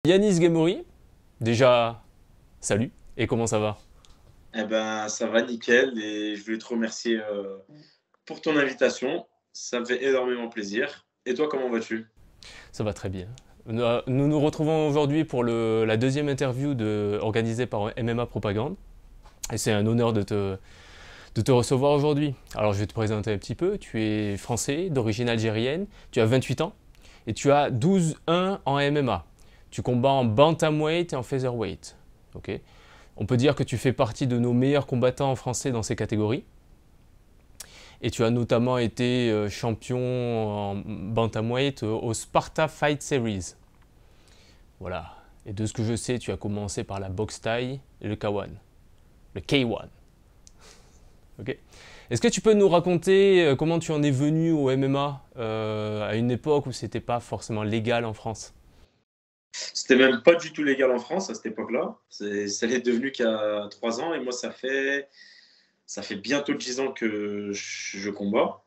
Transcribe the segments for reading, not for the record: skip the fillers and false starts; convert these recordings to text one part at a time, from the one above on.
Yanis Gemori, déjà, salut, et comment ça va? Eh ben, ça va nickel et je voulais te remercier pour ton invitation. Ça me fait énormément plaisir. Et toi, comment vas-tu? Ça va très bien. Nous nous retrouvons aujourd'hui pour la deuxième interview organisée par MMA Propagande, et c'est un honneur de te recevoir aujourd'hui. Alors je vais te présenter un petit peu, tu es français, d'origine algérienne, tu as 28 ans, et tu as 12-1 en MMA. Tu combats en bantamweight et en featherweight. Ok. On peut dire que tu fais partie de nos meilleurs combattants français dans ces catégories. Et tu as notamment été champion en bantamweight au Sparta Fight Series. Voilà. Et de ce que je sais, tu as commencé par la boxe thaï et le K1. Le K1. Ok. Est-ce que tu peux nous raconter comment tu en es venu au MMA à une époque où c'était pas forcément légal en France? C'était même pas du tout légal en France à cette époque-là. Ça l'est devenu qu'il y a 3 ans et moi, ça fait bientôt 10 ans que je combats.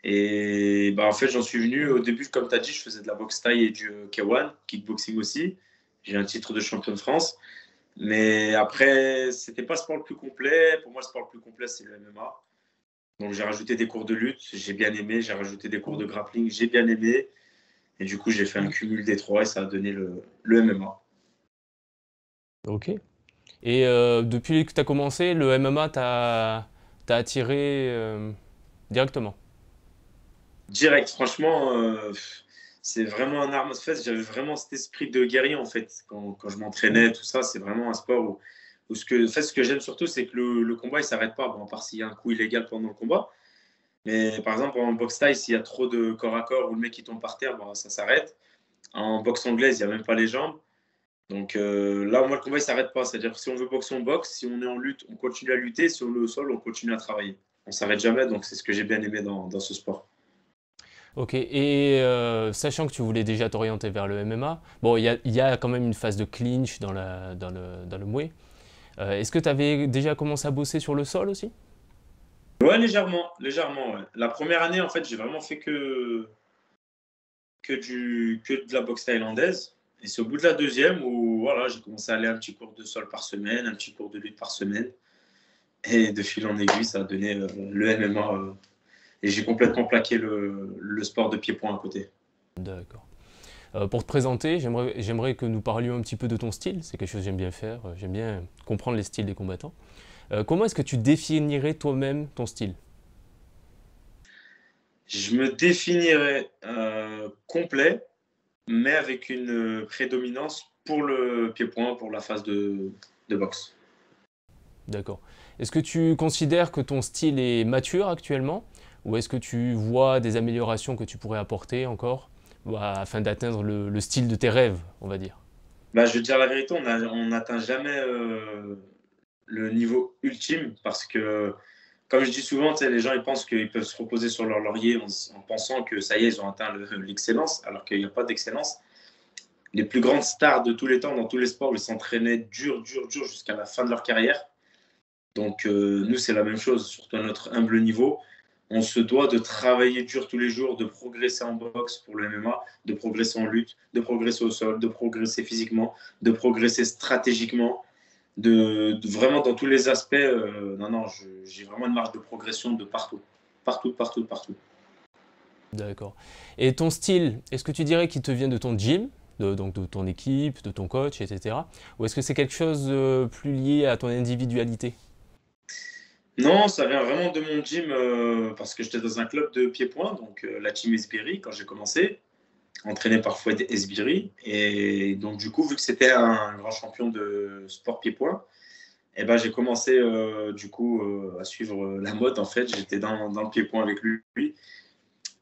Et bah, en fait, j'en suis venu au début, comme tu as dit, je faisais de la boxe thaï et du K1, kickboxing aussi. J'ai un titre de champion de France. Mais après, c'était pas le sport le plus complet. Pour moi, le sport le plus complet, c'est le MMA. Donc j'ai rajouté des cours de lutte, j'ai bien aimé, j'ai rajouté des cours de grappling, j'ai bien aimé. Et du coup, j'ai fait un cumul des trois et ça a donné le MMA. Ok. Et depuis que tu as commencé, le MMA t'a attiré directement. Direct, franchement, c'est vraiment un arme fesse. J'avais vraiment cet esprit de guerrier en fait. Quand je m'entraînais, tout ça, c'est vraiment un sport où ce que j'aime surtout, c'est que le combat, il s'arrête pas. Bon, à part s'il y a un coup illégal pendant le combat. Mais par exemple, en boxe thaï, s'il y a trop de corps à corps ou le mec qui tombe par terre, bon, ça s'arrête. En boxe anglaise, il n'y a même pas les jambes. Donc là, moi, le combat, il ne s'arrête pas. C'est-à-dire que si on veut boxer, on boxe. Si on est en lutte, on continue à lutter. Si on est au sol, on continue à travailler. On ne s'arrête jamais. Donc c'est ce que j'ai bien aimé dans ce sport. Ok, et sachant que tu voulais déjà t'orienter vers le MMA, bon, il y a quand même une phase de clinch dans le Muay. Est-ce que tu avais déjà commencé à bosser sur le sol aussi? Ouais, légèrement. Légèrement, ouais. La première année, en fait, j'ai vraiment fait que de la boxe thaïlandaise. Et c'est au bout de la deuxième où voilà, j'ai commencé à aller un petit cours de sol par semaine, un petit cours de lutte par semaine. Et de fil en aiguille, ça a donné le MMA. Et j'ai complètement plaqué le sport de pied-point à côté. D'accord. Pour te présenter, j'aimerais que nous parlions un petit peu de ton style. C'est quelque chose que j'aime bien faire. J'aime bien comprendre les styles des combattants. Comment est-ce que tu définirais toi-même ton style? Je me définirais complet, mais avec une prédominance pour le pied-point, pour la phase de boxe. D'accord. Est-ce que tu considères que ton style est mature actuellement? Ou est-ce que tu vois des améliorations que tu pourrais apporter encore afin d'atteindre le style de tes rêves, on va dire? Bah, je veux dire la vérité, on n'atteint jamais le niveau ultime parce que, comme je dis souvent, les gens ils pensent qu'ils peuvent se reposer sur leur laurier en pensant que ça y est, ils ont atteint l'excellence, alors qu'il n'y a pas d'excellence. Les plus grandes stars de tous les temps, dans tous les sports, ils s'entraînaient dur, dur, dur jusqu'à la fin de leur carrière. Donc, nous, c'est la même chose, surtout à notre humble niveau. On se doit de travailler dur tous les jours, de progresser en boxe pour le MMA, de progresser en lutte, de progresser au sol, de progresser physiquement, de progresser stratégiquement, vraiment dans tous les aspects. Non, non, j'ai vraiment une marge de progression de partout. Partout, partout, partout. D'accord. Et ton style, est-ce que tu dirais qu'il te vient de ton gym, donc de ton équipe, de ton coach, etc. Ou est-ce que c'est quelque chose de plus lié à ton individualité? Non, ça vient vraiment de mon gym parce que j'étais dans un club de pied-point, donc la team Esbiri, quand j'ai commencé, entraîné par Fouad Esbiri. Et donc, du coup, vu que c'était un grand champion de sport pied-point, eh ben, j'ai commencé du coup à suivre la mode. En fait, j'étais dans le pied-point avec lui.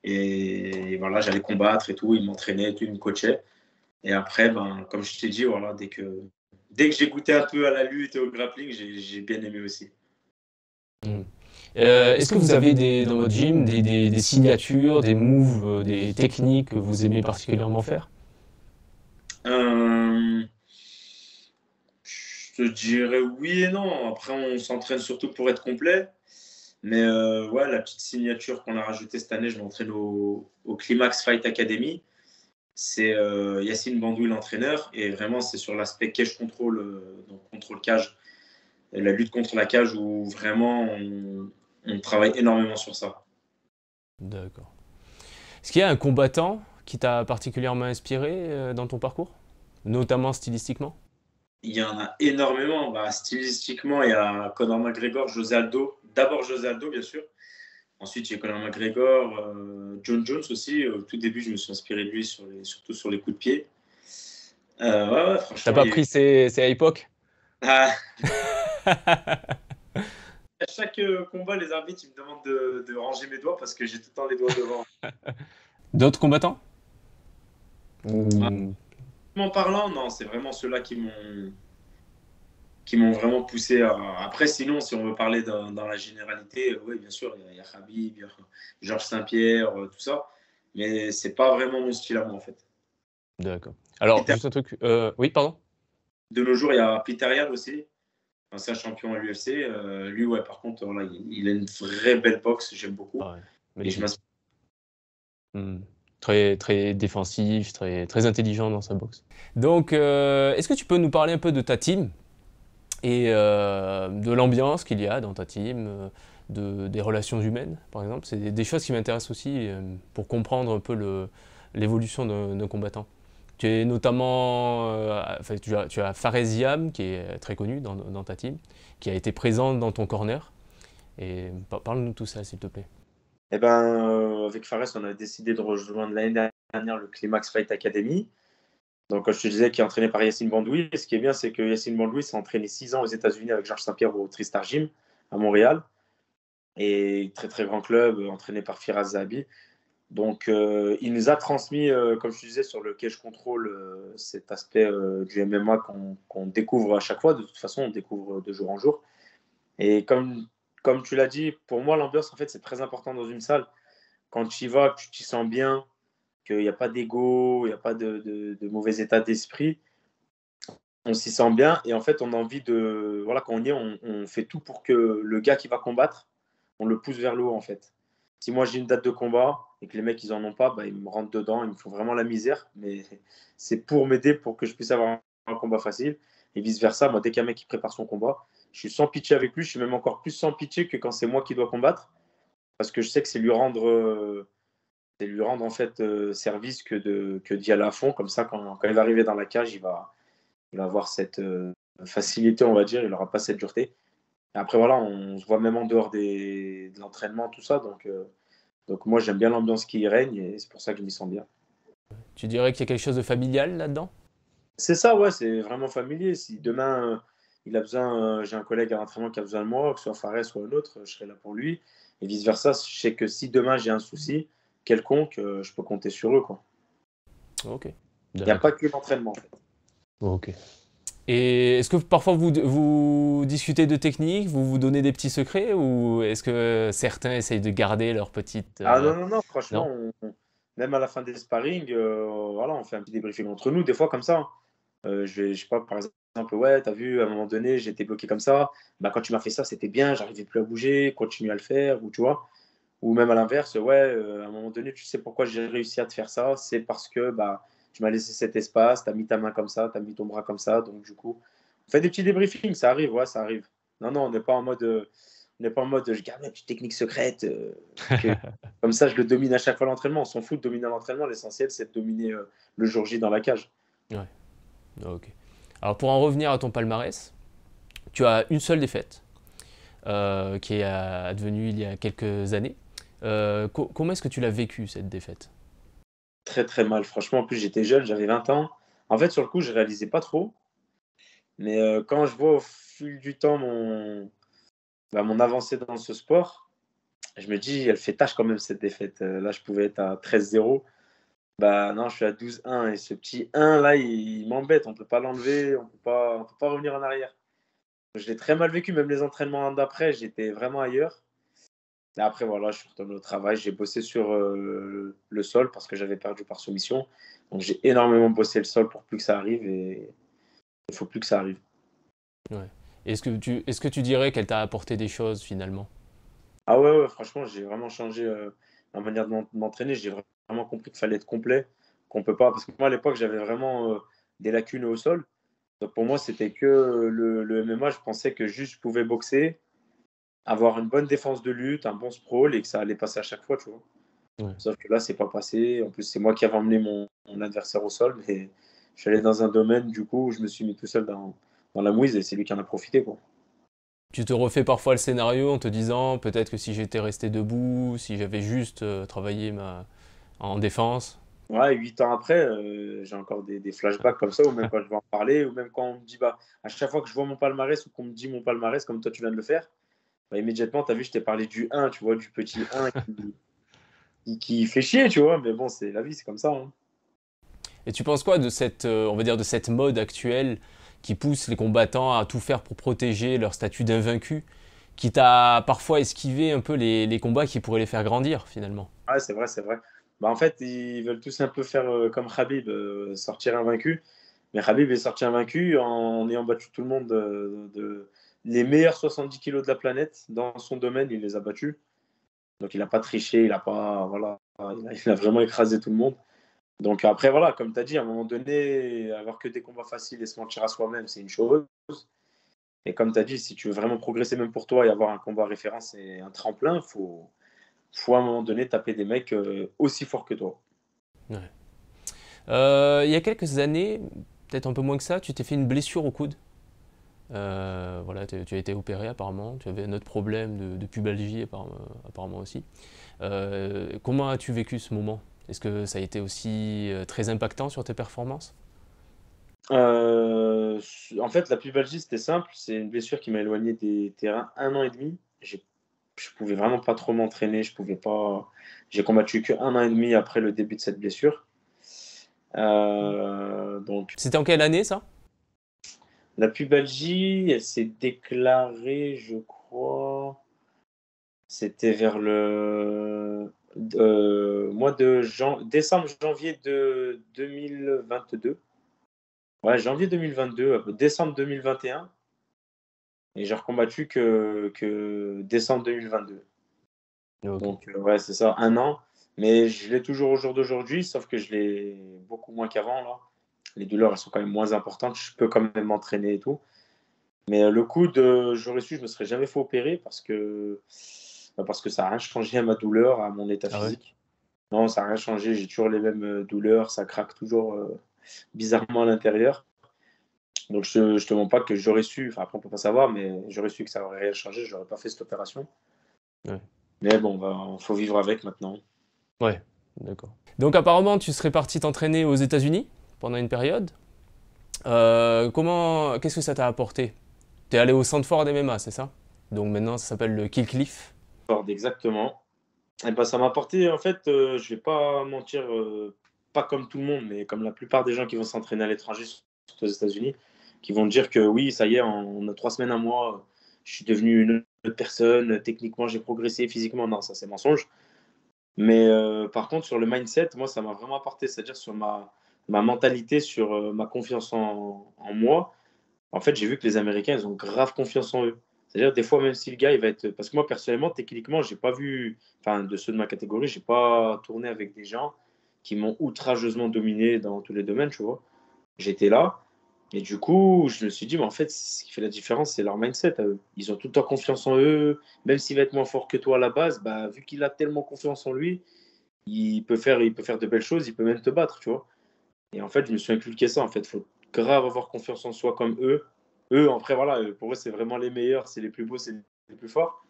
Et voilà, j'allais combattre et tout. Il m'entraînait et tout, il me coachait. Et après, ben, comme je t'ai dit, voilà, dès que j'ai goûté un peu à la lutte et au grappling, j'ai bien aimé aussi. Hmm. Est-ce que vous avez dans votre gym des signatures, des moves, des techniques que vous aimez particulièrement faire? Euh, je te dirais oui et non. Après, on s'entraîne surtout pour être complet. Mais ouais, la petite signature qu'on a rajoutée cette année, je m'entraîne au Climax Fight Academy. c'est Yacine Bandoui, l'entraîneur. Et vraiment, c'est sur l'aspect cage control, donc contrôle cage, la lutte contre la cage, où vraiment on travaille énormément sur ça. D'accord. Est-ce qu'il y a un combattant qui t'a particulièrement inspiré dans ton parcours, notamment stylistiquement? Il y en a énormément. Bah, stylistiquement, il y a Conor McGregor, José Aldo. D'abord José Aldo, bien sûr. Ensuite, il y a Conor McGregor, John Jones aussi. Au tout début, je me suis inspiré de lui, surtout sur les coups de pied. Ouais, T'as franchement, pas il y a eu... pris ces à l'époque? Ah, à chaque combat, les arbitres ils me demandent de ranger mes doigts parce que j'ai tout le temps les doigts devant. D'autres combattants? Ah, Ou- en parlant, non, c'est vraiment ceux-là qui m'ont vraiment poussé à... Après, sinon, si on veut parler dans la généralité, oui, bien sûr, il y a Khabib, il y a Georges Saint-Pierre, tout ça. Mais c'est pas vraiment mon style à moi, en fait. D'accord. Alors, Peter- juste un truc. Oui, pardon? De nos jours, il y a Peter Yan aussi, ancien champion à l'UFC. Lui, ouais, par contre, voilà, il a une vraie belle boxe, j'aime beaucoup. Ah ouais, Et je magnifique. m'inspire. Hmm. Très, très défensif, très, très intelligent dans sa boxe. Donc, est-ce que tu peux nous parler un peu de ta team et de l'ambiance qu'il y a dans ta team, des relations humaines, par exemple? C'est des choses qui m'intéressent aussi pour comprendre un peu l'évolution d'un combattant. Tu es notamment, enfin, tu as Fares Ziam, qui est très connu dans ta team, qui a été présent dans ton corner. Et parle-nous de tout ça, s'il te plaît. Eh ben, avec Fares, on a décidé de rejoindre l'année dernière le Climax Fight Academy. Donc, comme je te disais, qui est entraîné par Yacine Bandoui. Et ce qui est bien, c'est que Yacine Bandoui s'est entraîné 6 ans aux États-Unis avec Georges Saint-Pierre au Tristar Gym à Montréal. Et très, très grand club, entraîné par Firas Zahabi. Donc, il nous a transmis, comme je te disais, sur le cage control, cet aspect du MMA qu'on découvre à chaque fois. De toute façon, on découvre de jour en jour. Et comme tu l'as dit, pour moi, l'ambiance, en fait, c'est très important dans une salle. Quand tu y vas, que tu t'y sens bien, qu'il n'y a pas d'ego, il n'y a pas de mauvais état d'esprit, on s'y sent bien. Et en fait, on a envie de. Voilà, quand on y est, on fait tout pour que le gars qui va combattre, on le pousse vers le haut, en fait. Si moi j'ai une date de combat et que les mecs ils en ont pas, bah, ils me rentrent dedans, ils me font vraiment la misère. Mais c'est pour m'aider pour que je puisse avoir un combat facile. Et vice versa, moi dès qu'un mec qui prépare son combat, je suis sans pitié avec lui. Je suis même encore plus sans pitié que quand c'est moi qui dois combattre, parce que je sais que c'est lui rendre en fait service que d'y aller à fond. Comme ça, quand il va arriver dans la cage, il va avoir cette facilité, on va dire. Il n'aura pas cette dureté. Et après voilà, on se voit même en dehors de l'entraînement, tout ça. Donc moi, j'aime bien l'ambiance qui y règne et c'est pour ça que je m'y sens bien. Tu dirais qu'il y a quelque chose de familial là-dedans? C'est ça, ouais, c'est vraiment familier. Si demain, il a besoin, j'ai un collègue à l'entraînement qui a besoin de moi, que ce soit Fares ou un autre, je serai là pour lui. Et vice-versa, je sais que si demain j'ai un souci quelconque, je peux compter sur eux, quoi. Ok, Il n'y a pas d'accord. que l'entraînement, en fait. Ok. Et est-ce que parfois vous discutez de technique, vous vous donnez des petits secrets, ou est-ce que certains essayent de garder leur petite... Ah non, non, non, franchement, Non? même à la fin des sparring, voilà, on fait un petit débriefing entre nous, des fois comme ça. Je sais pas, par exemple, ouais, t'as vu, à un moment donné, j'étais bloqué comme ça. Bah, quand tu m'as fait ça, c'était bien, j'arrivais plus à bouger, continue à le faire, ou tu vois. Ou même à l'inverse, ouais, à un moment donné, tu sais pourquoi j'ai réussi à te faire ça, c'est parce que bah, tu m'as laissé cet espace, tu as mis ta main comme ça, tu as mis ton bras comme ça, donc du coup, on fait des petits débriefings, ça arrive, ouais, ça arrive. Non, non, on n'est pas en mode je garde ma petite technique secrète, comme ça je le domine à chaque fois à l'entraînement. On s'en fout de dominer à l'entraînement, l'essentiel c'est de dominer le jour J dans la cage. Ouais, ok. Alors pour en revenir à ton palmarès, tu as une seule défaite qui est advenue il y a quelques années. Comment est-ce que tu l'as vécue cette défaite? Très très mal, franchement, en plus j'étais jeune, j'avais 20 ans. En fait, sur le coup, je réalisais pas trop, mais quand je vois au fil du temps mon avancée dans ce sport, je me dis, elle fait tâche quand même cette défaite. Là, je pouvais être à 13-0. Bah non, je suis à 12-1 et ce petit 1 là, il m'embête. On peut pas l'enlever, on peut pas revenir en arrière. Je l'ai très mal vécu, même les entraînements d'après, j'étais vraiment ailleurs. Et après, voilà, je suis retourné au travail. J'ai bossé sur le sol parce que j'avais perdu par soumission. Donc j'ai énormément bossé le sol pour plus que ça arrive et il faut plus que ça arrive. Ouais. Est-ce que tu dirais qu'elle t'a apporté des choses finalement? Ah ouais, ouais, franchement, j'ai vraiment changé ma manière de m'entraîner. J'ai vraiment compris qu'il fallait être complet, qu'on peut pas. Parce que moi, à l'époque, j'avais vraiment des lacunes au sol. Donc pour moi, c'était que le MMA. Je pensais que juste je pouvais boxer, avoir une bonne défense de lutte, un bon sprawl et que ça allait passer à chaque fois, tu vois. Ouais. Sauf que là, c'est pas passé. En plus, c'est moi qui avais emmené mon adversaire au sol, mais je suis allé dans un domaine, du coup, où je me suis mis tout seul dans la mouise et c'est lui qui en a profité, quoi. Tu te refais parfois le scénario en te disant peut-être que si j'étais resté debout, si j'avais juste travaillé en défense. Ouais, 8 ans après, j'ai encore des flashbacks comme ça, ou même quand je vais en parler, ou même quand on me dit, bah, à chaque fois que je vois mon palmarès ou qu'on me dit mon palmarès, comme toi tu viens de le faire, bah, immédiatement, tu as vu, je t'ai parlé du 1, tu vois, du petit 1 qui fait chier, tu vois, mais bon, c'est la vie, c'est comme ça, hein. Et tu penses quoi de cette, on va dire, de cette mode actuelle qui pousse les combattants à tout faire pour protéger leur statut d'invaincu, qui t'a parfois esquivé un peu les combats qui pourraient les faire grandir finalement? Ouais, c'est vrai, c'est vrai. Bah, en fait, ils veulent tous un peu faire comme Khabib, sortir invaincu. Mais Khabib est sorti invaincu en ayant battu tout le monde les meilleurs 70 kilos de la planète dans son domaine, il les a battus. Donc il n'a pas triché, il a pas voilà, il a vraiment écrasé tout le monde. Donc après voilà, comme tu as dit, à un moment donné, avoir que des combats faciles et se mentir à soi-même, c'est une chose. Et comme tu as dit, si tu veux vraiment progresser même pour toi et avoir un combat référence et un tremplin, faut à un moment donné taper des mecs aussi forts que toi. Ouais. Il y a quelques années, peut-être un peu moins que ça, tu t'es fait une blessure au coude. Voilà, tu as été opéré apparemment, tu avais un autre problème de pubalgie apparemment aussi. Comment as-tu vécu ce moment? Est-ce que ça a été aussi très impactant sur tes performances? En fait, la pubalgie, c'était simple. C'est une blessure qui m'a éloigné des terrains 1 an et demi. Je pouvais vraiment pas trop m'entraîner. Je pouvais pas. J'ai combattu que 1 an et demi après le début de cette blessure. Donc, C'était en quelle année ça? la pubalgie, elle s'est déclarée, je crois, c'était vers le mois de décembre, janvier de 2022. Ouais, janvier 2022, décembre 2021. Et j'ai recombattu que décembre 2022. Ok. Donc, ouais, c'est ça, 1 an. Mais je l'ai toujours au jour d'aujourd'hui, sauf que je l'ai beaucoup moins qu'avant, là. Les douleurs, elles sont quand même moins importantes. Je peux quand même m'entraîner et tout. Mais le coup de j'aurais su, je me serais jamais fait opérer parce que ça n'a rien changé à ma douleur, à mon état Ah ouais? physique. Non, ça n'a rien changé. J'ai toujours les mêmes douleurs. Ça craque toujours bizarrement à l'intérieur. Donc, je te mens pas que j'aurais su, enfin, après, on peut pas savoir, mais j'aurais su que ça aurait rien changé. J'aurais pas fait cette opération. Ouais. Mais bon, bah, faut vivre avec maintenant. Ouais, d'accord. Donc apparemment, tu serais parti t'entraîner aux États-Unis pendant une période. Qu'est-ce que ça t'a apporté? T'es allé au Sanford MMA, c'est ça? Donc maintenant, ça s'appelle le Kill Cliff. Ford, exactement. Et ben, ça m'a apporté, en fait, je vais pas mentir, pas comme tout le monde, mais comme la plupart des gens qui vont s'entraîner à l'étranger, surtout aux États-Unis, qui vont dire que oui, ça y est, en 3 semaines, un mois, je suis devenu une autre personne, techniquement, j'ai progressé, physiquement, non, ça c'est mensonge. Mais par contre, sur le mindset, moi, ça m'a vraiment apporté, c'est-à-dire sur ma mentalité, sur ma confiance en moi. En fait, j'ai vu que les Américains, ils ont grave confiance en eux. C'est-à-dire, des fois, même si le gars, il va être. Parce que moi, personnellement, techniquement, j'ai pas vu. Enfin, de ceux de ma catégorie, j'ai pas tourné avec des gens qui m'ont outrageusement dominé dans tous les domaines, tu vois. J'étais là. Et du coup, je me suis dit, mais en fait, ce qui fait la différence, c'est leur mindset à eux. Ils ont tout le temps confiance en eux. Même s'il va être moins fort que toi à la base, bah, vu qu'il a tellement confiance en lui, il peut faire de belles choses, il peut même te battre, tu vois. Et en fait, je me suis inculqué ça. En fait, il faut grave avoir confiance en soi comme eux. Eux, après, voilà, pour eux, c'est vraiment les meilleurs, c'est les plus beaux, c'est les plus forts.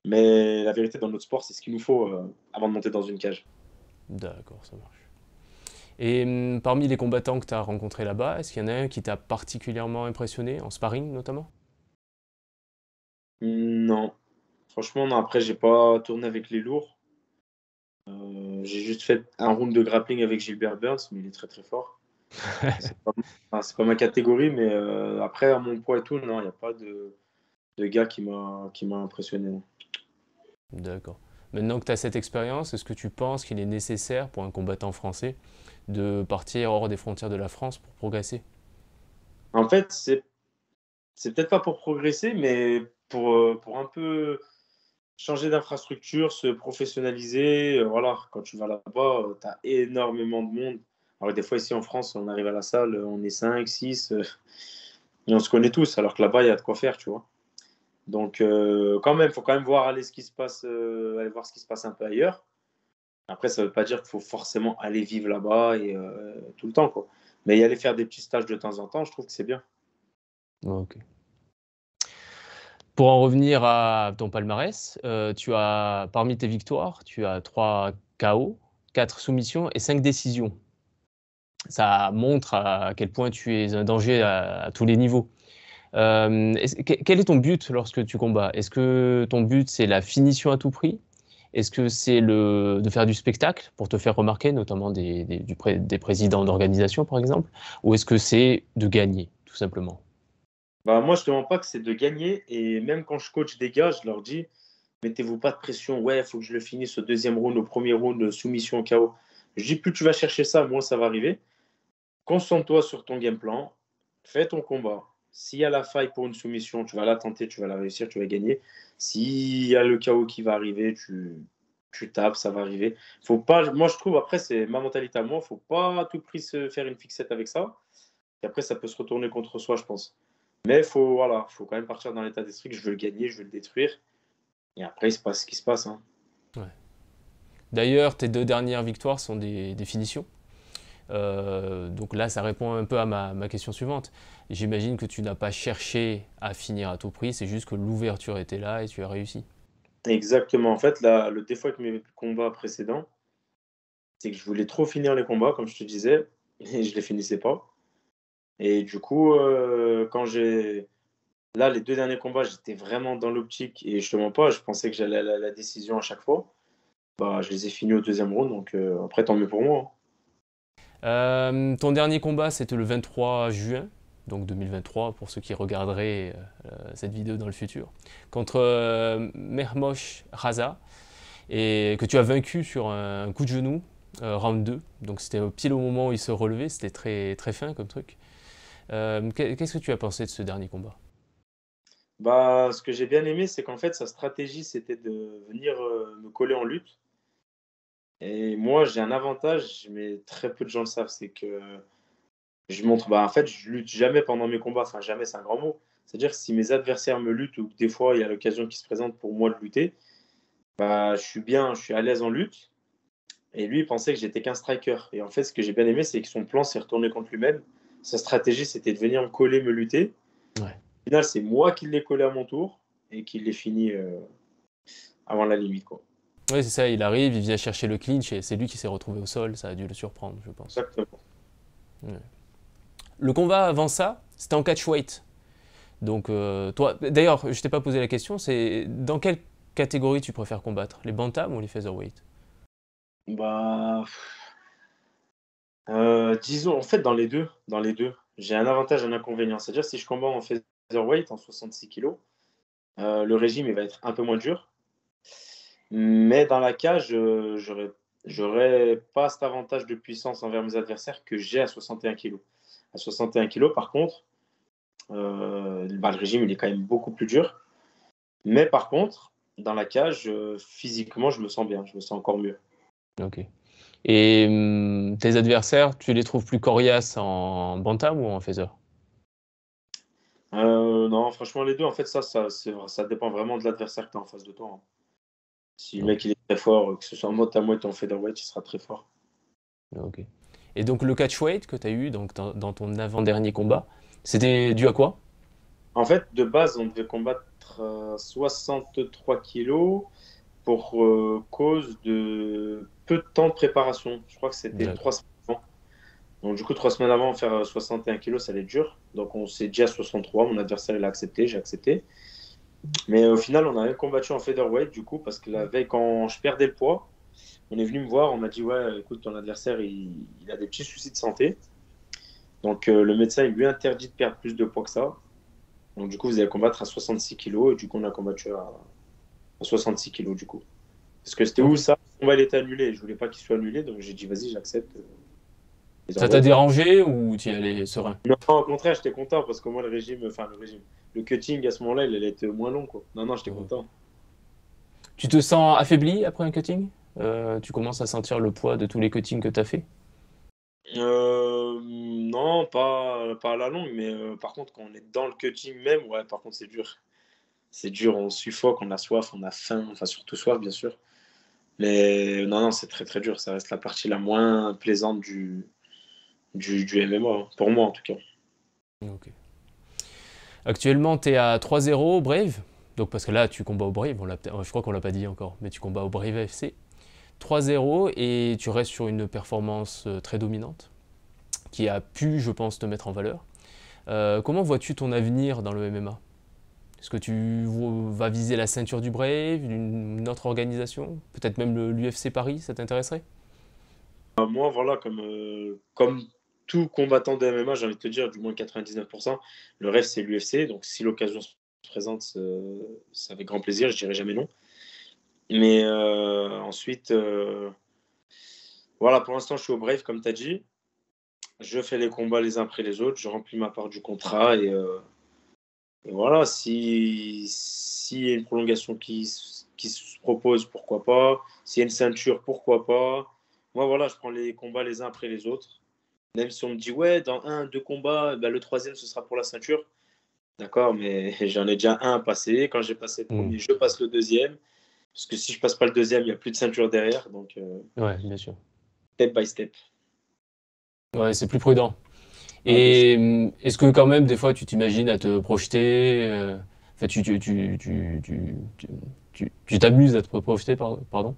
Mais la vérité, dans notre sport, c'est ce qu'il nous faut avant de monter dans une cage. D'accord, ça marche. Et parmi les combattants que tu as rencontrés là-bas, est-ce qu'il y en a un qui t'a particulièrement impressionné, en sparring notamment? Non, franchement, non. Après, j'ai pas tourné avec les lourds. J'ai juste fait un round de grappling avec Gilbert Burns, mais il est très très fort. C'est pas, enfin, c'est pas ma catégorie, mais après, à mon poids et tout, non, il n'y a pas de gars qui m'a impressionné, non. D'accord. Maintenant que tu as cette expérience, est-ce que tu penses qu'il est nécessaire pour un combattant français de partir hors des frontières de la France pour progresser? En fait, c'est peut-être pas pour progresser, mais pour un peu changer d'infrastructure, se professionnaliser. Voilà, quand tu vas là-bas, tu as énormément de monde. Alors des fois, ici en France, on arrive à la salle, on est 5, 6, et on se connaît tous, alors que là-bas, il y a de quoi faire, tu vois. Donc, quand même, il faut quand même voir aller, ce qui se passe, aller voir ce qui se passe un peu ailleurs. Après, ça ne veut pas dire qu'il faut forcément aller vivre là-bas et tout le temps, quoi. Mais y aller faire des petits stages de temps en temps, je trouve que c'est bien. Ok. Pour en revenir à ton palmarès, tu as, parmi tes victoires, tu as 3 KO, 4 soumissions et 5 décisions. Ça montre à quel point tu es un danger à tous les niveaux. Quel est ton but lorsque tu combats? Est-ce que ton but, c'est la finition à tout prix? Est-ce que c'est de faire du spectacle pour te faire remarquer, notamment des présidents d'organisation, par exemple? Ou est-ce que c'est de gagner, tout simplement? Bah, moi, je ne te mens pas que c'est de gagner. Et même quand je coach des gars, je leur dis, mettez-vous pas de pression. Ouais, il faut que je le finisse au deuxième round, au premier round, soumission au KO. Je dis, plus tu vas chercher ça, moins ça va arriver. Concentre-toi sur ton game plan. Fais ton combat. S'il y a la faille pour une soumission, tu vas la tenter, tu vas la réussir, tu vas gagner. S'il y a le KO qui va arriver, tu tapes, ça va arriver. Faut pas, moi, je trouve, après, c'est ma mentalité à moi, faut pas à tout prix se faire une fixette avec ça. Et après, ça peut se retourner contre soi, je pense. Mais voilà, faut quand même partir dans l'état d'esprit que je veux le gagner, je veux le détruire. Et après, il se passe ce qui se passe, hein. Ouais. D'ailleurs, tes 2 dernières victoires sont des finitions. Donc là, ça répond un peu à ma question suivante. J'imagine que tu n'as pas cherché à finir à tout prix, c'est juste que l'ouverture était là et tu as réussi. Exactement. En fait, là, le défaut avec mes combats précédents, c'est que je voulais trop finir les combats, comme je te disais, et je les finissais pas. Et du coup, Là, les 2 derniers combats, j'étais vraiment dans l'optique et je te mens pas, je pensais que j'allais à la décision à chaque fois. Bah, je les ai finis au deuxième round, donc après, tant mieux pour moi, hein. Ton dernier combat, c'était le 23 juin, donc 2023, pour ceux qui regarderaient cette vidéo dans le futur, contre Mermoz Raza, et que tu as vaincu sur un coup de genou, round 2. Donc c'était pile au moment où il se relevait, c'était très, très fin comme truc. Qu'est-ce que tu as pensé de ce dernier combat? Bah, ce que j'ai bien aimé, c'est qu'en fait, sa stratégie, c'était de venir me coller en lutte. Et moi, j'ai un avantage, mais très peu de gens le savent, c'est que je montre, bah, en fait, je lutte jamais pendant mes combats. Enfin, jamais, c'est un grand mot. C'est-à-dire que si mes adversaires me luttent ou que des fois, il y a l'occasion qui se présente pour moi de lutter, bah, je suis bien, je suis à l'aise en lutte. Et lui, il pensait que j'étais qu'un striker. Et en fait, ce que j'ai bien aimé, c'est que son plan s'est retourné contre lui-même. Sa stratégie, c'était de venir me coller, me lutter. Ouais. Au final, c'est moi qui l'ai collé à mon tour et qui l'ai fini avant la limite, quoi. Oui, c'est ça, il arrive, il vient chercher le clinch et c'est lui qui s'est retrouvé au sol, ça a dû le surprendre, je pense. Exactement. Ouais. Le combat avant ça, c'était en catchweight. Donc, toi, d'ailleurs, je t'ai pas posé la question, c'est dans quelle catégorie tu préfères combattre? Les bantams ou les featherweight? Bah, disons, en fait, dans les deux, j'ai un avantage et un inconvénient. C'est-à-dire, si je combats en featherweight, en 66 kilos, le régime il va être un peu moins dur. Mais dans la cage, j'aurais pas cet avantage de puissance envers mes adversaires que j'ai à 61 kilos. À 61 kilos, par contre, bah, le régime il est quand même beaucoup plus dur. Mais par contre, dans la cage, physiquement, je me sens bien, je me sens encore mieux. Ok. Et tes adversaires, tu les trouves plus coriaces en bantam ou en feather? Non, franchement, les deux, en fait, ça dépend vraiment de l'adversaire que tu as en face de toi, hein. Si le Ok. mec il est très fort, que ce soit en mode à moi ou en featherweight, il sera très fort. Ok. Et donc le catchweight que tu as eu donc, dans ton avant-dernier combat, c'était dû à quoi? En fait, de base, on devait combattre 63 kilos pour cause de peu de temps de préparation. Je crois que c'était D'accord. 3 semaines avant. Donc, du coup, 3 semaines avant, faire 61 kilos, ça allait être dur. Donc, on s'est dit à 63. Mon adversaire, il a accepté, j'ai accepté. Mais au final, on a même combattu en featherweight, du coup, parce que la veille, quand je perdais le poids, on est venu me voir, on m'a dit, ouais, écoute, ton adversaire, il a des petits soucis de santé. Donc, le médecin, il lui interdit de perdre plus de poids que ça. Donc, du coup, vous allez combattre à 66 kilos. Et du coup, on a combattu à 66 kilos, du coup. Parce que c'était où Ok. ça? Le combat, il était annulé. Je voulais pas qu'il soit annulé. Donc, j'ai dit, vas-y, j'accepte. Ça t'a dérangé ou tu y allais serein? Non, au contraire, j'étais content parce que moi, le cutting à ce moment-là, il allait être moins long, quoi. Non, non, j'étais Ok. content. Tu te sens affaibli après un cutting? Tu commences à sentir le poids de tous les cuttings que tu as fait? Non, pas à la longue, mais par contre, quand on est dans le cutting même, ouais, par contre, c'est dur. C'est dur, on suffoque, on a soif, on a faim, enfin surtout soif, bien sûr. Mais non, non, c'est très très dur. Ça reste la partie la moins plaisante du MMA, hein, pour moi en tout cas. Ok. Actuellement, tu es à 3-0 au Brave. Donc, parce que là, tu combats au Brave, je crois qu'on l'a pas dit encore, mais tu combats au Brave FC. 3-0 et tu restes sur une performance très dominante qui a pu, je pense, te mettre en valeur. Comment vois-tu ton avenir dans le MMA? Est-ce que tu vas viser la ceinture du Brave, une autre organisation? Peut-être même l'UFC Paris, ça t'intéresserait? Moi, voilà, comme tout combattant de MMA, j'ai envie de te dire, du moins 99%, le rêve c'est l'UFC. Donc si l'occasion se présente, c'est avec grand plaisir, je dirais jamais non. Mais ensuite, voilà, pour l'instant, je suis au Brave, comme tu as dit. Je fais les combats les uns après les autres, je remplis ma part du contrat et voilà, s'il y a une prolongation qui se propose, pourquoi pas. S'il y a une ceinture, pourquoi pas. Moi, voilà, je prends les combats les uns après les autres. Même si on me dit, ouais, dans un, deux combats, ben, le troisième, ce sera pour la ceinture. D'accord, mais j'en ai déjà un à passer. Quand j'ai passé le premier, je passe le deuxième. Parce que si je passe pas le deuxième, il n'y a plus de ceinture derrière. Donc, Ouais, bien sûr. step by step. Ouais, c'est plus prudent. Ouais, bien sûr. Et est-ce que quand même, des fois, tu t'imagines à te projeter enfin, tu t'amuses à te projeter, pardon.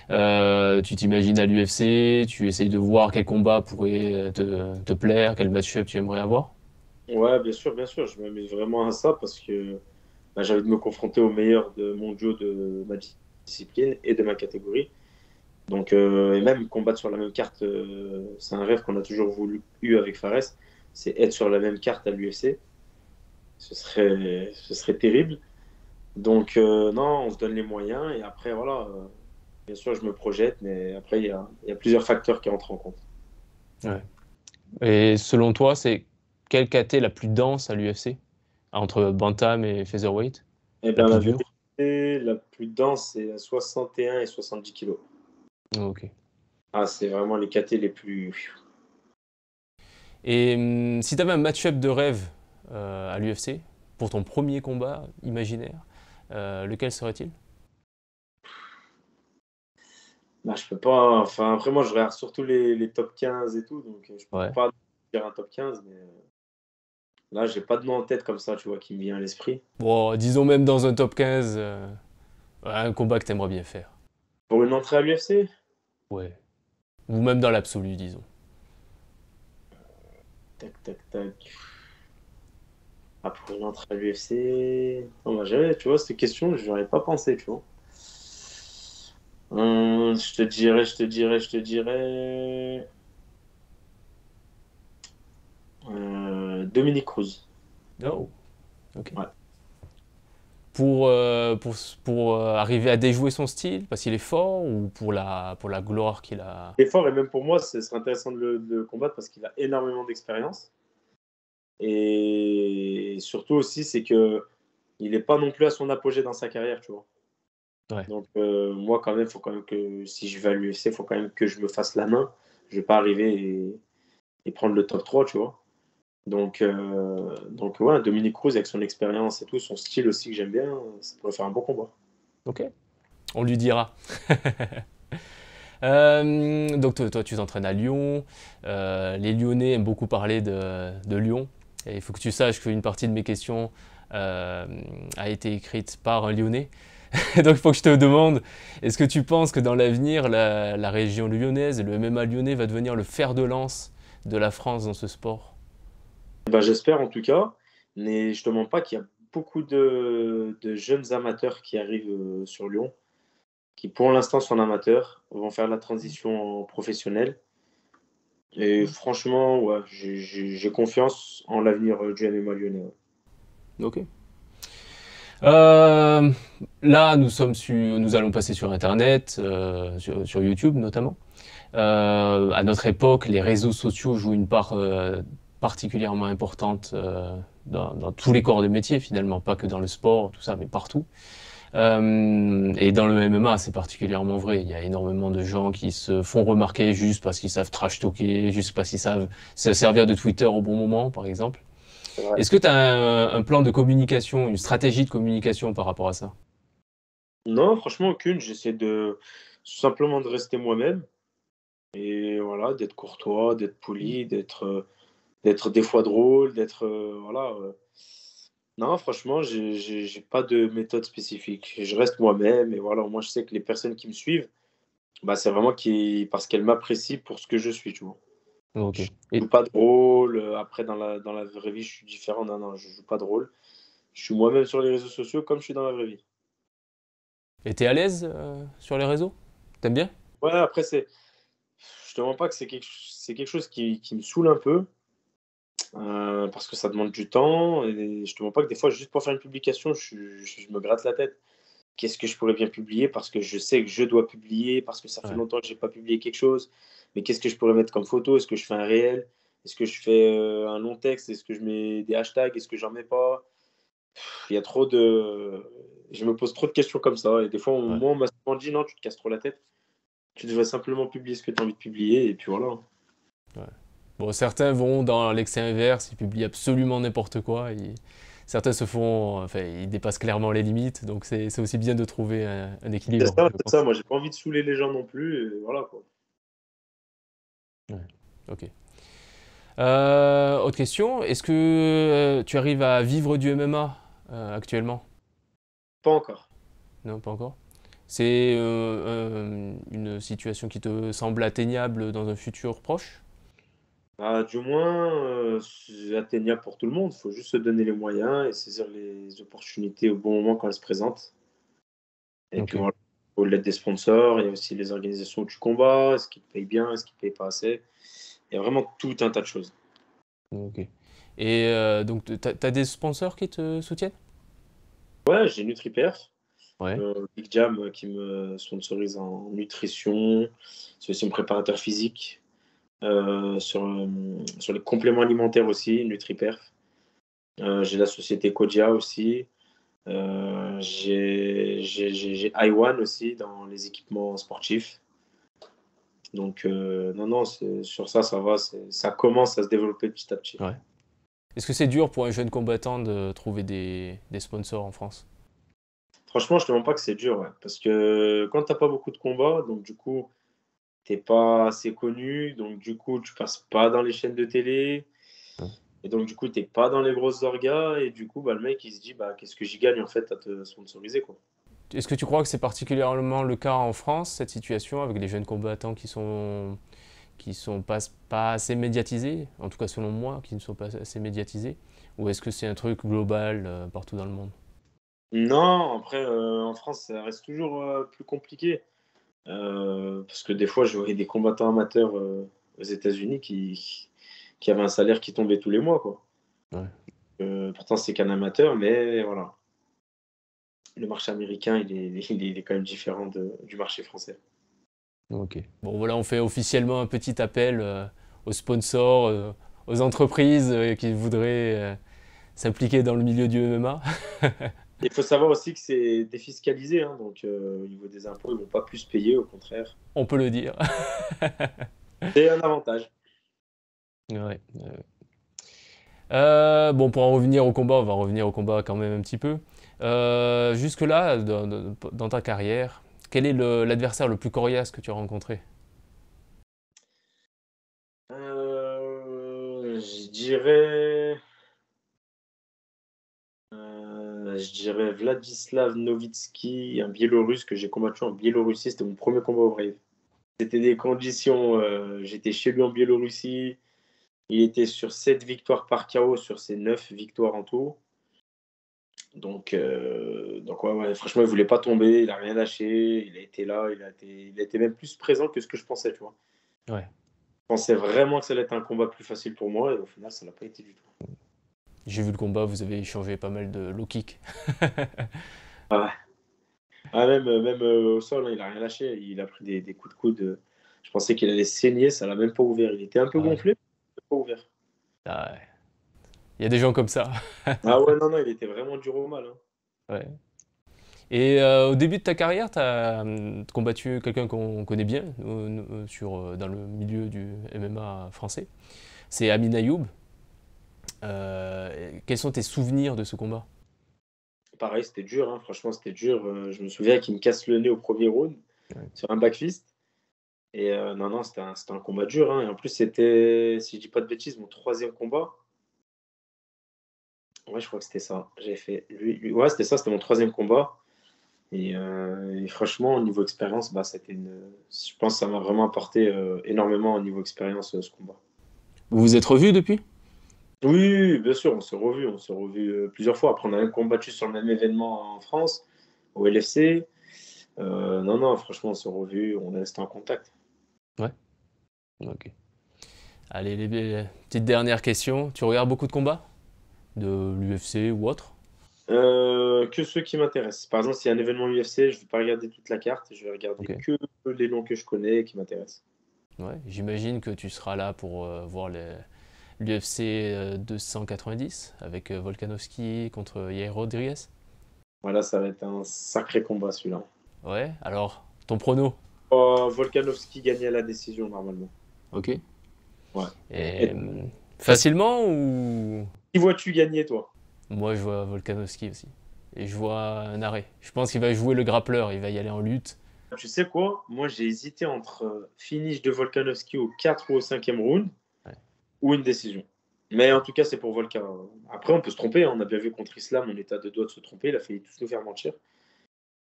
Tu t'imagines à l'UFC, tu essayes de voir quel combat pourrait te plaire, quel match-up tu aimerais avoir? Ouais, bien sûr, bien sûr. Je m'amuse vraiment à ça parce que bah, j'ai envie de me confronter aux meilleurs de mondiaux de ma discipline et de ma catégorie. Donc, et même combattre sur la même carte, c'est un rêve qu'on a toujours voulu eu avec Fares. C'est être sur la même carte à l'UFC. Ce serait terrible. Donc, non, on se donne les moyens et après, voilà, bien sûr, je me projette, mais après, il y a plusieurs facteurs qui entrent en compte. Ouais. Et selon toi, c'est quelle KT la plus dense à l'UFC? Entre Bantam et Featherweight? Et La bien, plus la dure? vérité, la plus dense, c'est à 61 et 70 kilos. Ok. Ah, c'est vraiment les KT les plus. Et si tu avais un match-up de rêve à l'UFC, pour ton premier combat imaginaire, lequel serait-il? Bah, je peux pas. Enfin, vraiment, je regarde surtout les top 15 et tout, donc je peux Ouais. pas dire un top 15, mais là, j'ai pas de nom en tête comme ça, tu vois, qui me vient à l'esprit. Bon, disons même dans un top 15, ouais, un combat que t'aimerais bien faire. Pour une entrée à l'UFC, Ouais. Ou même dans l'absolu, disons. tac, tac, tac. Ah, pour une entrée à l'UFC. Non, bah, tu vois, cette question, je n'aurais pas pensé, tu vois. Je te dirais. Dominique Cruz. Oh, ok. Ouais. Pour arriver à déjouer son style, parce qu'il est fort, ou pour la gloire qu'il a. Il est fort, et même pour moi, ce serait intéressant de le combattre parce qu'il a énormément d'expérience. Et surtout aussi, c'est que il n'est pas non plus à son apogée dans sa carrière, tu vois. Ouais. Donc, moi, quand même, il faut quand même que si je vais à l'UFC, il faut quand même que je me fasse la main. Je ne vais pas arriver et prendre le top 3, tu vois. Donc ouais, Dominique Cruz, avec son expérience et tout, son style aussi que j'aime bien, ça pourrait faire un bon combat. Ok. On lui dira. Donc toi, tu t'entraînes à Lyon. Les Lyonnais aiment beaucoup parler de Lyon. Et il faut que tu saches qu'une partie de mes questions a été écrite par un Lyonnais. Donc il faut que je te demande, est-ce que tu penses que dans l'avenir, la région lyonnaise et le MMA lyonnais va devenir le fer de lance de la France dans ce sport? Bah, j'espère en tout cas, mais je te mens pas qu'il y a beaucoup de jeunes amateurs qui arrivent sur Lyon, qui pour l'instant sont amateurs, vont faire la transition en professionnel. Et franchement, ouais, j'ai confiance en l'avenir du MMA lyonnais. Ouais. Ok. Euh, Là, nous allons passer sur Internet, sur YouTube notamment. À notre époque, les réseaux sociaux jouent une part particulièrement importante dans tous les corps de métier finalement, pas que dans le sport, tout ça, mais partout. Et dans le MMA, c'est particulièrement vrai. Il y a énormément de gens qui se font remarquer juste parce qu'ils savent trash talker, juste parce qu'ils savent se servir de Twitter au bon moment, par exemple. C'est vrai. Est-ce que tu as un plan de communication, une stratégie de communication par rapport à ça? Non, franchement, aucune. J'essaie de simplement de rester moi-même et voilà, d'être courtois, d'être poli, d'être des fois drôle, d'être voilà. Non, franchement, j'ai pas de méthode spécifique. Je reste moi-même et voilà. Moi, je sais que les personnes qui me suivent, bah, c'est vraiment parce qu'elles m'apprécient pour ce que je suis, tu vois. Ok. Je joue pas de rôle. Après, dans la vraie vie, je suis différent. Non, non, je joue pas de rôle. Je suis moi-même sur les réseaux sociaux comme je suis dans la vraie vie. Et t'es à l'aise sur les réseaux? T'aimes bien? Ouais, après, je te mens pas que c'est quelque chose qui me saoule un peu parce que ça demande du temps. Et je te mens pas que des fois, juste pour faire une publication, je me gratte la tête. Qu'est-ce que je pourrais bien publier parce que je sais que je dois publier, parce que ça fait Ouais. longtemps que j'ai pas publié quelque chose. Mais qu'est-ce que je pourrais mettre comme photo? Est-ce que je fais un réel? Est-ce que je fais un long texte? Est-ce que je mets des hashtags? Est-ce que j'en mets pas? Il y a trop de. Je me pose trop de questions comme ça. Et des fois, Ouais. moi, on m'a souvent dit non, tu te casses trop la tête. Tu devrais simplement publier ce que tu as envie de publier. Et puis voilà. Ouais. Bon, certains vont dans l'excès inverse, ils publient absolument n'importe quoi. Certains se font, enfin, ils dépassent clairement les limites, donc c'est aussi bien de trouver un équilibre, je C'est ça. pense. Moi, j'ai pas envie de saouler les gens non plus. Et voilà quoi. Ouais. Ok. Autre question, est-ce que tu arrives à vivre du MMA actuellement? Pas encore. Non, pas encore. C'est une situation qui te semble atteignable dans un futur proche? Bah, du moins, c'est atteignable pour tout le monde. Il faut juste se donner les moyens et saisir les opportunités au bon moment quand elles se présentent. Et puis Ok. voilà, il faut l'aide des sponsors. Il y a aussi les organisations où tu combats. Est-ce qu'ils te payent bien? Est-ce qu'ils ne te payent pas assez? Il y a vraiment tout un tas de choses. Ok. Et donc, t'as des sponsors qui te soutiennent? Ouais, j'ai NutriPerf, Ouais. Big Jam qui me sponsorise en nutrition. C'est aussi mon préparateur physique. Sur les compléments alimentaires aussi, NutriPerf. J'ai la société Kodia aussi. J'ai iOne aussi dans les équipements sportifs. Donc, non, non, sur ça, ça va. Ça commence à se développer petit à petit. Ouais. Est-ce que c'est dur pour un jeune combattant de trouver des sponsors en France? Franchement, je te mens pas que c'est dur, ouais, parce que quand t'as pas beaucoup de combats, donc du coup, t'es pas assez connu, donc du coup, tu passes pas dans les chaînes de télé, Ouais. et donc du coup, t'es pas dans les grosses orgas, et du coup, bah, le mec, il se dit, bah, qu'est-ce que j'y gagne en fait à te sponsoriser, quoi. Est-ce que tu crois que c'est particulièrement le cas en France, cette situation, avec les jeunes combattants qui sont pas assez médiatisés, en tout cas selon moi, qui ne sont pas assez médiatisés, ou est-ce que c'est un truc global partout dans le monde? Non, après, en France, ça reste toujours plus compliqué. Parce que des fois, je voyais des combattants amateurs aux États-Unis qui avaient un salaire qui tombait tous les mois, quoi. Ouais. Pourtant, c'est qu'un amateur, mais voilà. Le marché américain, il est quand même différent du marché français. Ok. Bon, voilà, on fait officiellement un petit appel aux sponsors, aux entreprises qui voudraient s'impliquer dans le milieu du MMA. Il faut savoir aussi que c'est défiscalisé, hein, donc au niveau des impôts, ils ne vont pas plus payer, au contraire. On peut le dire. C'est un avantage. Ouais. Bon, pour en revenir au combat, on va revenir au combat quand même un petit peu. Jusque-là, dans ta carrière, quel est l'adversaire le plus coriace que tu as rencontré? Je dirais, je dirais Vladislav Novitski, un Biélorusse que j'ai combattu en Biélorussie. C'était mon premier combat au Brave. C'était des conditions. J'étais chez lui en Biélorussie. Il était sur 7 victoires par KO sur ses 9 victoires en tout. Donc ouais, ouais, franchement, il voulait pas tomber. Il a rien lâché. Il a été là. Il a été même plus présent que ce que je pensais, tu vois. Ouais. Je pensais vraiment que ça allait être un combat plus facile pour moi. Et au final, ça l'a pas été du tout. J'ai vu le combat, vous avez échangé pas mal de low kick. Ah, même au sol, hein, il a rien lâché. Il a pris des coups de coude. Je pensais qu'il allait saigner. Ça l'a même pas ouvert. Il était un peu Ah ouais. gonflé, mais pas ouvert. Ah ouais. Il y a des gens comme ça. Ah ouais, non, non, il était vraiment dur au mal, hein. Ouais. Et au début de ta carrière, tu as combattu quelqu'un qu'on connaît bien dans le milieu du MMA français. C'est Amin Ayoub. Quels sont tes souvenirs de ce combat? Pareil, c'était dur, hein. Franchement, c'était dur. Je me souviens qu'il me casse le nez au premier round Ouais. sur un backfist. Et non, non, c'était un combat dur, hein. Et en plus, c'était, si je dis pas de bêtises, mon troisième combat. Ouais, je crois que c'était ça. J'ai fait ouais, c'était ça, c'était mon troisième combat. Et franchement, au niveau expérience, bah, je pense que ça m'a vraiment apporté énormément au niveau expérience ce combat. Vous vous êtes revus depuis? Oui, bien sûr, on s'est revu plusieurs fois. Après, on a même combattu sur le même événement en France, au LFC. Non, non, franchement, on s'est revus, on est resté en contact. Ouais. Ok. Allez, les petites dernières questions. Tu regardes beaucoup de combats? De l'UFC ou autre? Que ceux qui m'intéressent. Par exemple, s'il y a un événement UFC, je ne vais pas regarder toute la carte, je vais regarder Ok. que les noms que je connais et qui m'intéressent. Ouais. J'imagine que tu seras là pour voir l'UFC 290 avec Volkanovski contre Yair Rodriguez. Voilà, ça va être un sacré combat celui-là. Ouais. Alors, ton prono? Volkanovski gagne à la décision normalement. Ok. Ouais. Et, Et facilement ou... qui vois-tu gagner, toi? Moi, je vois Volkanovski aussi. Et je vois un arrêt. Je pense qu'il va jouer le grappleur, il va y aller en lutte. Tu sais quoi? Moi, j'ai hésité entre finish de Volkanovski au 4 ou au 5e round Ouais. ou une décision. Mais en tout cas, c'est pour Volkan. Après, on peut se tromper, hein. On a bien vu contre Islam, on était à deux doigts de se tromper. Il a failli tous nous faire mentir.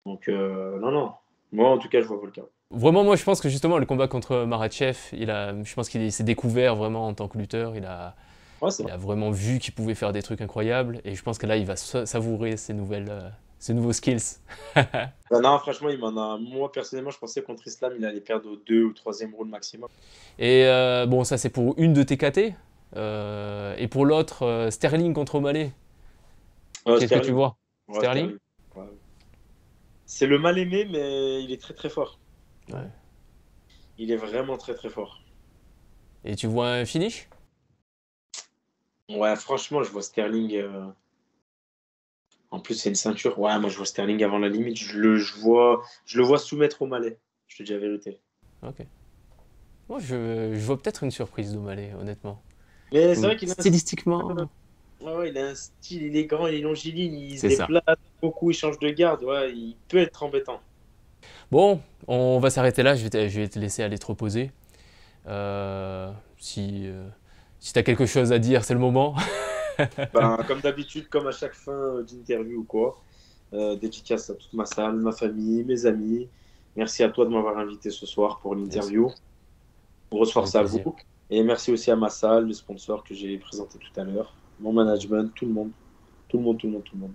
Donc, non, non. Moi, en tout cas, je vois Volkan. Vraiment, moi, je pense que justement, le combat contre Makhachev, je pense qu'il s'est découvert vraiment en tant que lutteur. Ouais, c'est Il vrai. a vraiment vu qu'il pouvait faire des trucs incroyables. Et je pense que là, il va savourer ces nouveaux skills. Bah, non, franchement, il m'en a. Moi, personnellement, je pensais contre Islam, il allait perdre au 2 ou 3e round maximum. Et bon, ça, c'est pour une de tes KT. Et pour l'autre, Sterling contre O'Malley. Qu'est-ce que tu Sterling. vois? Ouais, Sterling? Sterling. Ouais. C'est le mal aimé, mais il est très très fort. Ouais. Il est vraiment très très fort. Et tu vois un finish? Ouais, franchement, je vois Sterling. En plus, c'est une ceinture. Ouais, moi, je vois Sterling avant la limite. Je le vois soumettre au Malais. Je te dis la vérité. Ok. Moi, je vois peut-être une surprise d'O'Malley, honnêtement. Mais c'est vrai qu'il a un style. Stylistiquement, Ouais, ouais, il a un style, il est grand, il est longiligne, il se c'est ça. déplace beaucoup, il change de garde. Ouais, il peut être embêtant. Bon, on va s'arrêter là. Je vais te laisser aller te reposer. Si tu as quelque chose à dire, c'est le moment. Ben, comme d'habitude, comme à chaque fin d'interview ou quoi, dédicace à toute ma salle, ma famille, mes amis. Merci à toi de m'avoir invité ce soir pour Yes. l'interview. Grosse Avec force à plaisir. vous. Et merci aussi à ma salle, le sponsor que j'ai présenté tout à l'heure, mon management, tout le monde. Tout le monde, tout le monde, tout le monde.